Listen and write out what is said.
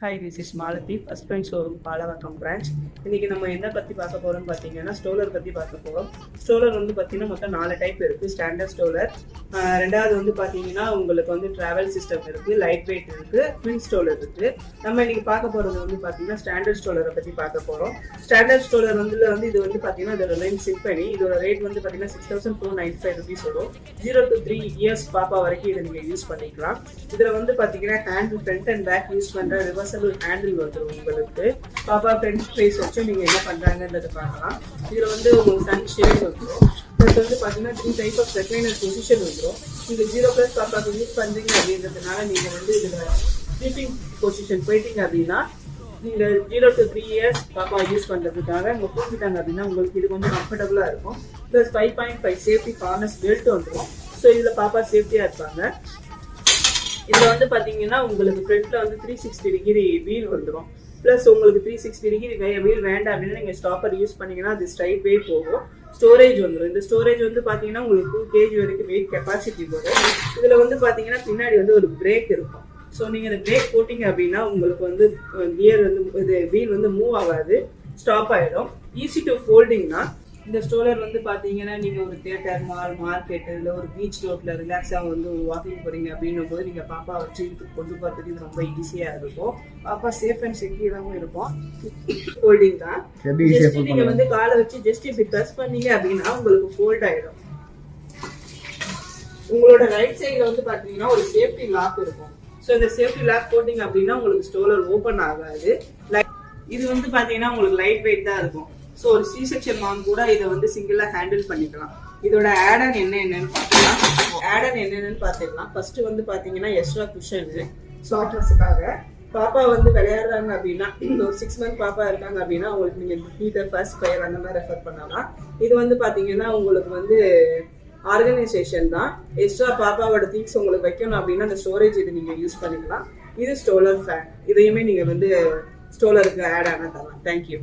Hi, this is Malathi, first bench showroom, Palavakkam branch. இன்னைக்கு நம்ம என்ன பத்தி பார்க்க போறோம் பாத்தீங்கன்னா ஸ்டோலர் பத்தி பார்க்க போறோம். ஸ்டோலர் வந்து பாத்தீங்கன்னா மொத்தம் 4 டைப் இருக்கு. ஸ்டாண்டர்ட் ஸ்டோலர், ரெண்டாவது வந்து பாத்தீங்கன்னா உங்களுக்கு வந்து டிராவல் சிஸ்டம் இருக்கு, லைட் வெயிட் இருக்கு, ட்வின் ஸ்டோலர் இருக்கு. நம்ம இன்னைக்கு பார்க்க போறது வந்து பாத்தீங்கன்னா ஸ்டாண்டர்ட் ஸ்டோலரை பத்தி பார்க்க போறோம். ஸ்டாண்டர்ட் ஸ்டோலர் வந்து இது வந்து பாத்தீங்கன்னா இதோட ரிலையன்ஸ் சிம்பனி, இதோட ரேட் வந்து பாத்தீங்கன்னா 6495 rupees வரும். 0 to 3 years பாப்பா வரைக்கும் இதை நீங்க யூஸ் பண்ணிக்கலாம். இதுல வந்து பாத்தீங்கன்னா handle front and back use பண்ற ரிவர்சபிள் ஹேண்டில் வந்துடும். உங்களுக்கு பாப்பா ஃப்ரண்ட் ஸ்பேஸ் வச்சு நீங்க என்ன பண்றாங்கன்றதை பார்க்கலாம். இதுல வந்து உங்களுக்கு சன் ஷேட் வந்துடும். ப்ளஸ் வந்து பாத்தீங்கன்னா 3 டைப் ஆஃப் ரெக்லைனர் பொசிஷன் வந்துடும். நீங்க 0+ பாப்பாக்கு யூஸ் பண்றீங்க அப்படின்றதுனால நீங்க வந்து இதுல ஸ்லீப்பிங் பொசிஷன் போயிட்டீங்க அப்படின்னா நீங்க 0 to 3 years பாப்பா யூஸ் பண்றதுக்காக உங்க தூக்கிட்டாங்க அப்படின்னா உங்களுக்கு இது கொஞ்சம் கம்ஃபர்டபுளா இருக்கும். ப்ளஸ் 5.5 சேஃப்டி கார்னர்ஸ் பெல்ட் வந்துடும். ஸோ இதுல பாப்பா சேஃப்டியா இருப்பாங்க. இதுல வந்து பாத்தீங்கன்னா உங்களுக்கு ஃப்ரண்ட்ல வந்து 360 டிகிரி வீல் வந்துடும். பிளஸ் உங்களுக்கு 360 டிகிரி வீல் வேண்டாம் அப்படின்னா நீங்க ஸ்டாப்பர் யூஸ் பண்ணீங்கன்னா அது ஸ்ட்ரைட் வே போகும். ஸ்டோரேஜ் வந்துடும். இந்த ஸ்டோரேஜ் வந்து பாத்தீங்கன்னா உங்களுக்கு 2 kg வரைக்கும் வெயிட் கெப்பாசிட்டி வரும். இதுல வந்து பாத்தீங்கன்னா பின்னாடி வந்து ஒரு பிரேக் இருக்கும். ஸோ நீங்க இந்த பிரேக் போட்டீங்க அப்படின்னா உங்களுக்கு வந்து கியர் வந்து இது வீல் வந்து மூவ் ஆகாது, ஸ்டாப் ஆயிடும். ஈஸி டு ஃபோல்டிங்னா இந்த ஸ்டோலர் வந்து பாத்தீங்கன்னா நீங்க ஒரு தியேட்டர், மால், மார்க்கெட் இல்ல ஒரு பீச் ரோட்ல ரிலாக்ஸா வந்து ஒரு வாக்கிங் போறீங்க அப்படின்னும் போது நீங்க பாப்பா வச்சு கொண்டு போறதுக்கு இது ரொம்ப ஈஸியா இருக்கும். பாப்பா சேஃப் அண்ட் செக்யூராகவும் இருக்கும். ஃபோல்டிங் தான். நீங்க வந்து காலை வச்சு ஜஸ்ட் இப்படி பிரஸ் பண்ணீங்க அப்படின்னா உங்களுக்கு ஃபோல்ட் ஆயிடும். உங்களோட ரைட் சைடுல வந்து பாத்தீங்கன்னா ஒரு சேஃப்டி லாக் இருக்கும். ஸோ இந்த சேஃப்டி லாக் போட்டீங்க அப்படின்னா உங்களுக்கு ஸ்டோலர் ஓபன் ஆகாது. இது வந்து பாத்தீங்கன்னா உங்களுக்கு லைட் வெயிட் தான் இருக்கும். ஸோ ஒரு சி செக்ஷன் மாம் கூட இதை வந்து சிங்கிளா ஹேண்டில் பண்ணிக்கலாம். இதோட ஆட்-ஆன் என்னன்னு பார்க்கலாம். ஆட்-ஆன் என்னன்னு பார்த்துக்கலாம். ஃபர்ஸ்ட் வந்து பாத்தீங்கன்னா எக்ஸ்ட்ரா குஷன் சாஃப்ட்னஸ்க்காக பாப்பா வந்து விளையாடுறாங்க அப்படின்னா ஒரு 6 month பாப்பா இருக்காங்க அப்படின்னா உங்களுக்கு நீங்க ஹீட்டர், ஃபர்ஸ்ட் ஃபயர் அந்த மாதிரி ரெஃபர் பண்ணலாம். இது வந்து பாத்தீங்கன்னா உங்களுக்கு வந்து ஆர்கனைசேஷன் தான். எக்ஸ்ட்ரா பாப்பாவோட திங்ஸ் உங்களுக்கு வைக்கணும் அப்படின்னா அந்த ஸ்டோரேஜ் இது நீங்க யூஸ் பண்ணிக்கலாம். இது ஸ்டோலர் ஃபேன், இதையுமே நீங்க வந்து ஸ்டோலருக்கு ஆட் ஆன தரலாம். தேங்க்யூ.